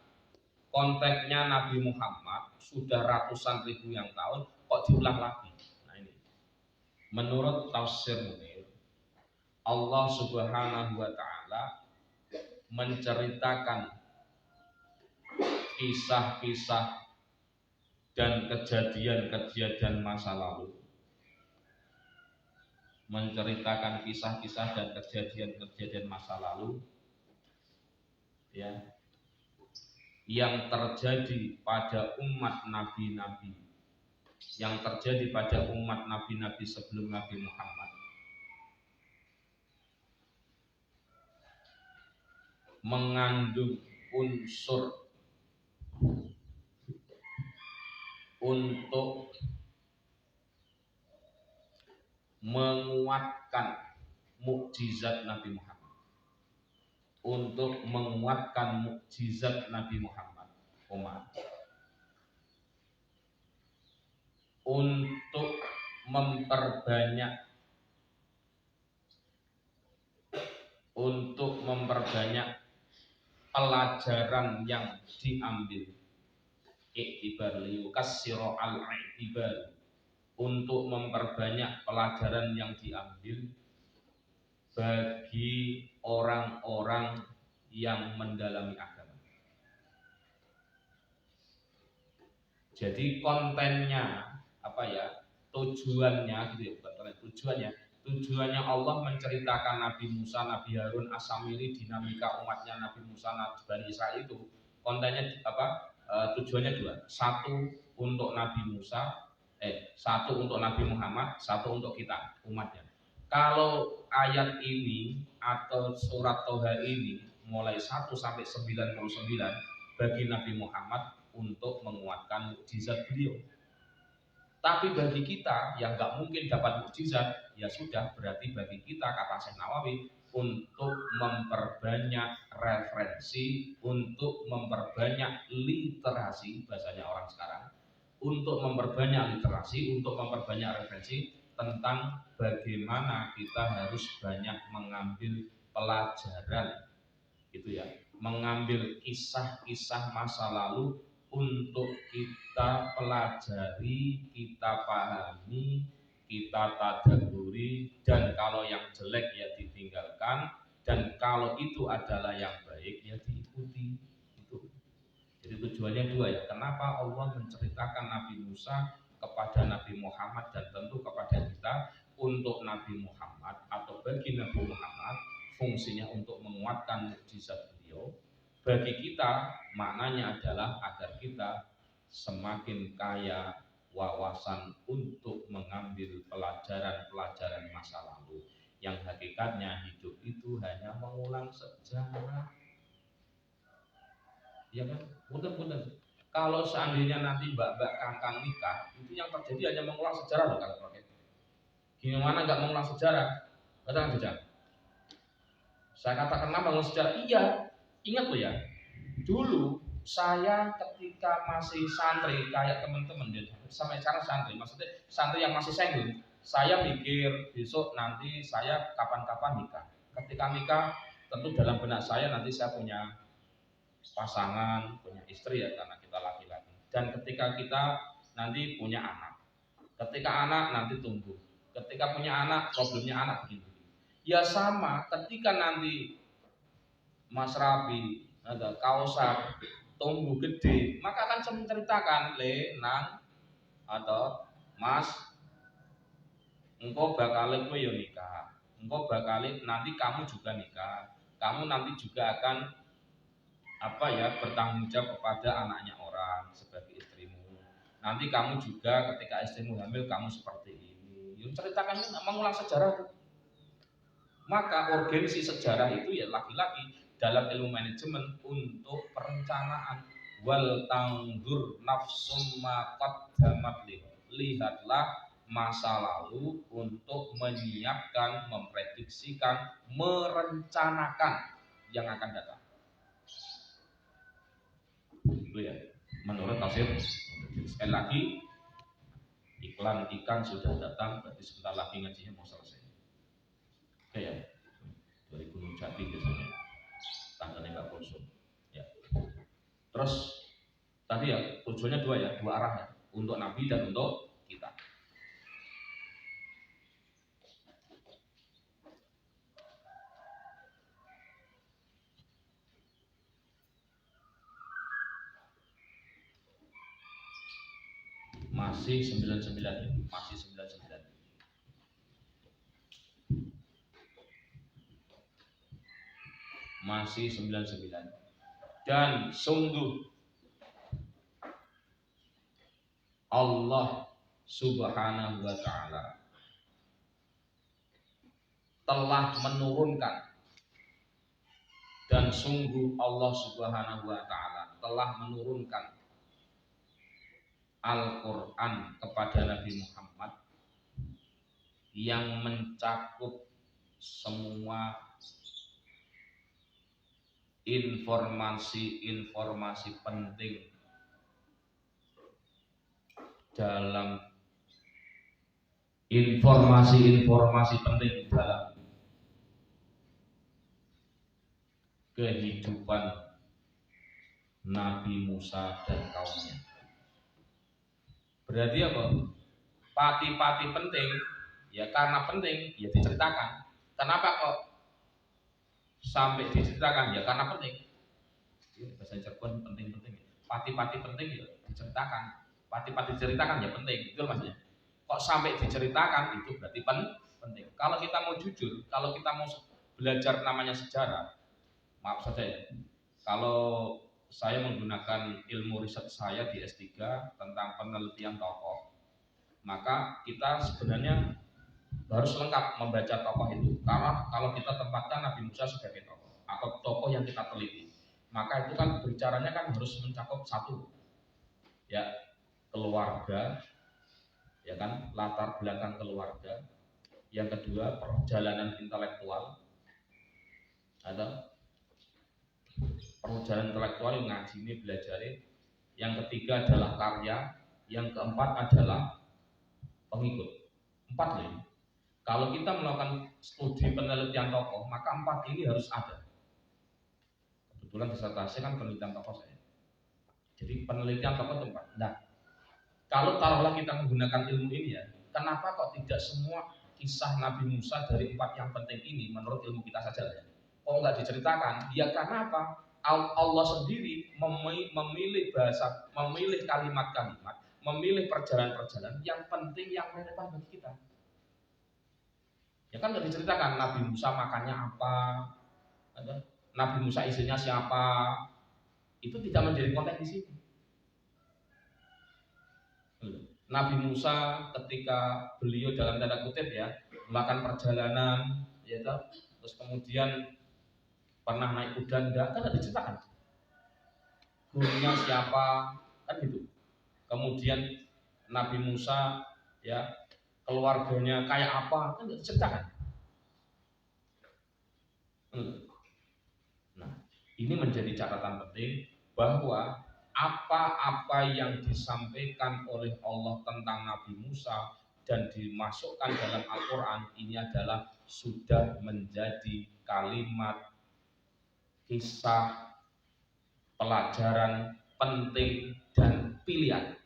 konteksnya Nabi Muhammad sudah ratusan ribu yang tahun kok diulang lagi. Nah ini menurut tafsir Munir, Allah Subhanahu wa taala menceritakan kisah-kisah dan kejadian-kejadian masa lalu, menceritakan kisah-kisah dan kejadian-kejadian masa lalu ya, yang terjadi pada umat nabi-nabi, yang terjadi pada umat nabi-nabi sebelum Nabi Muhammad, mengandung unsur untuk menguatkan mukjizat Nabi Muhammad, untuk menguatkan mukjizat Nabi Muhammad, untuk memperbanyak pelajaran yang diambil, iktibar liyukassiro al-iktibar, untuk memperbanyak pelajaran yang diambil bagi orang-orang yang mendalami agama. Jadi kontennya apa ya? Tujuannya gitu ya, bukan tujuannya Allah menceritakan Nabi Musa, Nabi Harun As-Samiri, dinamika umatnya Nabi Musa, Nabi Bani Israil itu kontennya apa? Tujuannya dua. Satu untuk Nabi Musa, satu untuk Nabi Muhammad, satu untuk kita umatnya. Kalau ayat ini atau surat Toha ini mulai 1 sampai 99 bagi Nabi Muhammad untuk menguatkan mukjizat beliau. Tapi bagi kita yang nggak mungkin dapat mukjizat, ya sudah, berarti bagi kita, kata Syekh Nawawi, untuk memperbanyak referensi, untuk memperbanyak literasi, bahasanya orang sekarang, untuk memperbanyak literasi, untuk memperbanyak referensi tentang bagaimana kita harus banyak mengambil pelajaran, gitu ya, mengambil kisah-kisah masa lalu untuk kita pelajari, kita pahami, kita tadabburi, dan kalau yang jelek ya ditinggalkan, dan kalau itu adalah yang baik ya diikuti. Itu. Jadi tujuannya dua ya. Kenapa Allah menceritakan Nabi Musa kepada Nabi Muhammad dan tentu kepada kita? Untuk Nabi Muhammad atau bagi Nabi Muhammad fungsinya untuk menguatkan mukjizat beliau. Bagi kita maknanya adalah agar kita semakin kaya wawasan untuk mengambil pelajaran-pelajaran masa lalu yang hakikatnya hidup itu hanya mengulang sejarah. Ya kan? Betul-betul. Kalau seandainya nanti mbak-mbak kangkang nikah, itu yang terjadi hanya mengulang sejarah loh kalau pakai. Gimana nggak mengulang sejarah? Katakan saja. Saya katakan kenapa mengulang sejarah? Iya. Ingat loh ya, dulu saya ketika masih santri kayak teman-teman sampai sekarang santri, maksudnya santri yang masih single, saya mikir besok nanti saya kapan-kapan nikah. Ketika nikah tentu dalam benak saya nanti saya punya pasangan, punya istri ya karena kita laki-laki. Dan ketika kita nanti punya anak, ketika anak nanti tumbuh, ketika punya anak problemnya anak begini. Ya sama ketika nanti Mas Rabi, ada Kausar, tumbuh gede, maka akan saya menceritakan, Le, Nang, atau Mas, engkau bakal kowe yo nikah, engkau bakal nanti kamu juga nikah, kamu nanti juga akan apa ya bertanggung jawab kepada anaknya orang sebagai istrimu. Nanti kamu juga ketika istrimu hamil kamu seperti ini. Yang ceritakannya mengulang sejarah. Maka urgensi sejarah itu ya laki-laki dalam ilmu manajemen untuk perencanaan. Wal tangdur nafsum ma qaddamat, lihatlah masa lalu untuk menyiapkan, memprediksikan, merencanakan yang akan datang. Itu ya, menurut tafsir. Sekali lagi, iklan ikan sudah datang, berarti sebentar lagi ngajinya mau selesai. Oke ya, dari Gunung Jati biasanya tanggalnya nggak kosong. Ya. Terus tadi ya tujuannya dua ya, dua arah ya, untuk Nabi dan untuk kita. Masih 99 ya, masih 99. Masih 99. Dan sungguh Allah Subhanahu wa ta'ala telah menurunkan, dan sungguh Allah Subhanahu wa ta'ala telah menurunkan Al-Quran kepada Nabi Muhammad yang mencakup semua informasi-informasi penting dalam informasi-informasi penting dalam kehidupan Nabi Musa dan kaumnya. Berarti apa? Pati-pati penting, ya karena penting, ya diceritakan. Kenapa kok sampai diceritakan? Ya karena penting. Bahasa Cirebon penting-penting. Pati-pati penting ya diceritakan. Pati-pati diceritakan ya penting, itu maksudnya. Kok sampai diceritakan itu berarti penting. Kalau kita mau jujur, kalau kita mau belajar namanya sejarah, maaf saja ya, kalau saya menggunakan ilmu riset saya di S3 tentang penelitian tokoh, maka kita sebenarnya harus lengkap membaca tokoh itu. Karena kalau kita tempatkan Nabi Musa sebagai tokoh atau tokoh yang kita teliti, maka itu kan bicaranya kan harus mencakup satu, ya keluarga, ya kan, latar belakang keluarga. Yang kedua perjalanan intelektual, ada perjalanan intelektual yang ngaji ini belajar. Yang ketiga adalah karya. Yang keempat adalah pengikut. 4 ini. Kalau kita melakukan studi penelitian tokoh, maka 4 ini harus ada. Kebetulan disertasi kan penelitian tokoh saya. Jadi penelitian tokoh itu 4. Nah, kalau taruhlah kita menggunakan ilmu ini ya, kenapa kok tidak semua kisah Nabi Musa dari 4 yang penting ini menurut ilmu kita saja ya? Kok nggak diceritakan? Ya karena apa? Allah sendiri memilih bahasa, memilih kalimat-kalimat, memilih perjalanan-perjalanan yang penting, yang relevan bagi kita. Ya kan nggak diceritakan Nabi Musa makannya apa, Nabi Musa istrinya siapa, itu tidak menjadi konteks di sini. Nabi Musa ketika beliau dalam tanda kutip ya melakukan perjalanan, ya terus kemudian pernah naik kuda enggak, kan ada diceritakan. Gurunya siapa, kan gitu. Kemudian Nabi Musa ya keluarganya kayak apa, kan diceritakan. Nah, ini menjadi catatan penting bahwa apa-apa yang disampaikan oleh Allah tentang Nabi Musa dan dimasukkan dalam Al-Quran ini adalah sudah menjadi kalimat, kisah, pelajaran penting dan pilihan.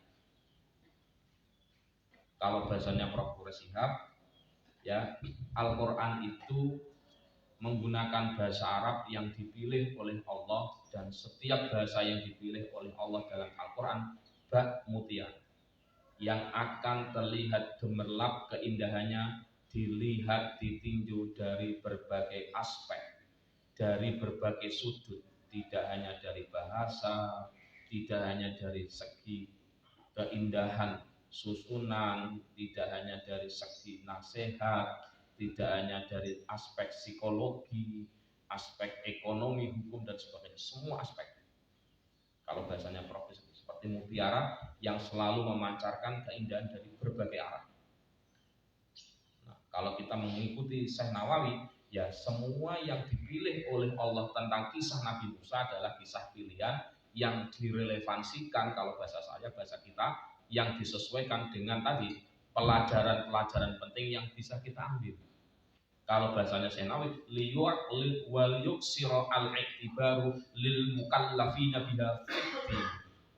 Kalau bahasanya Prof. Shihab, ya Al-Quran itu menggunakan bahasa Arab yang dipilih oleh Allah, dan setiap bahasa yang dipilih oleh Allah dalam Al-Quran bak mutiara yang akan terlihat gemerlap keindahannya, dilihat ditinjau dari berbagai aspek, dari berbagai sudut, tidak hanya dari bahasa, tidak hanya dari segi keindahan susunan, tidak hanya dari segi nasihat, tidak hanya dari aspek psikologi, aspek ekonomi, hukum dan sebagainya, semua aspek. Kalau bahasanya Prof seperti mutiara yang selalu memancarkan keindahan dari berbagai arah. Nah, kalau kita mengikuti Syekh Nawawi, ya semua yang dipilih oleh Allah tentang kisah Nabi Musa adalah kisah pilihan yang direlevansikan, kalau bahasa saya, bahasa kita, yang disesuaikan dengan tadi pelajaran-pelajaran penting yang bisa kita ambil. Kalau bahasanya Senawi, liyuk siro al-iktibaru lil mukallafina biha fiddin.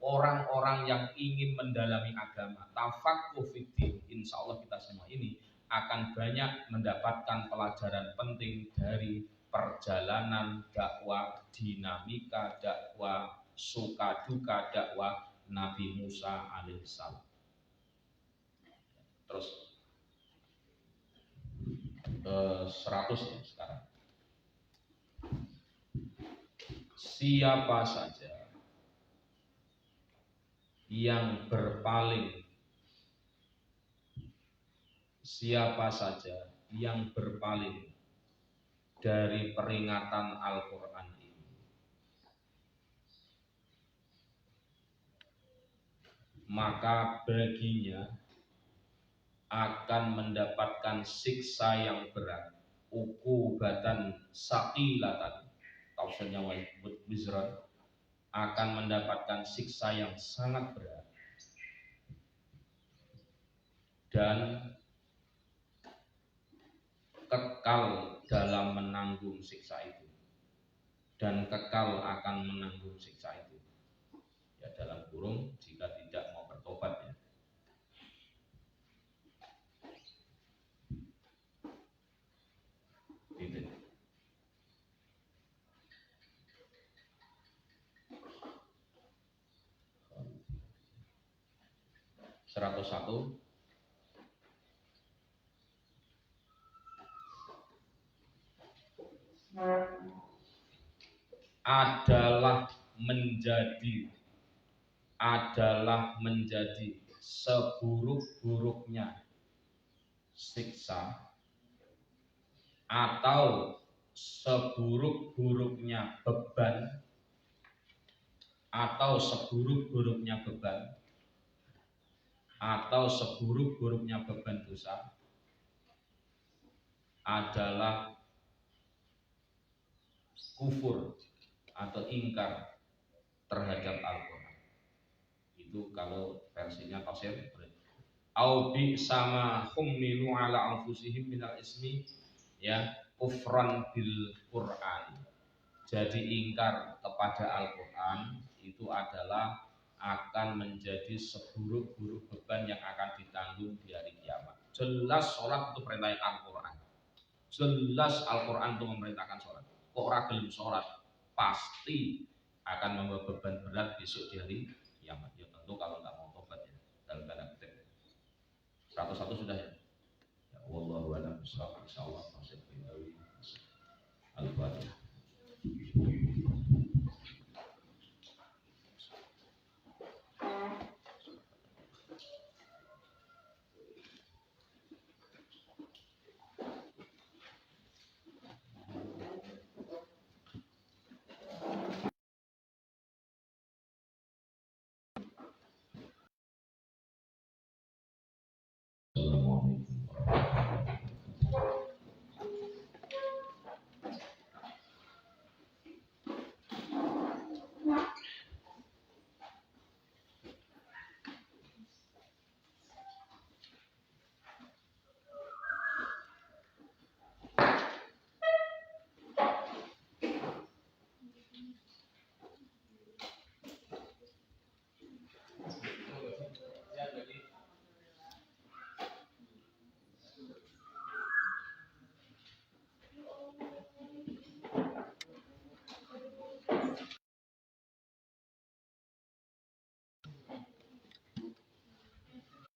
Orang-orang yang ingin mendalami agama, tafaqquh fiddin, insya Allah kita semua ini akan banyak mendapatkan pelajaran penting dari perjalanan dakwah, dinamika dakwah, suka duka dakwah Nabi Musa alaihissalam. Terus 100 ya sekarang. Siapa saja yang berpaling, siapa saja yang berpaling dari peringatan Al-Quran ini, maka baginya akan mendapatkan siksa yang berat, uqubatan saqilatan, tafsirnya wizran, akan mendapatkan siksa yang sangat berat dan kekal dalam menanggung siksa itu, dan kekal akan menanggung siksa itu, ya dalam kurung jika tidak mau bertobat ya. Gitu. 101 adalah menjadi seburuk-buruknya siksa atau seburuk-buruknya beban atau seburuk-buruknya beban atau seburuk-buruknya beban dosa adalah kufur atau ingkar terhadap Al-Quran. Itu kalau versinya tafsir. Au bi sama hummilu ala anfusihim minal ismi, ya, kufran bil Quran. Jadi ingkar kepada Al-Quran itu adalah akan menjadi seburuk-buruk beban yang akan ditanggung di hari kiamat. Jelas sholat itu perintah Al-Quran, jelas Al-Quran itu memerintahkan sholat. Kok ora gelem sholat, pasti akan membawa beban berat besok di hari kiamat. Ya tentu kalau nggak mau tobat ya, dalam tanda kutip. 101 sudah ya. Ya wallahu a'lam bishawab, insyaallah.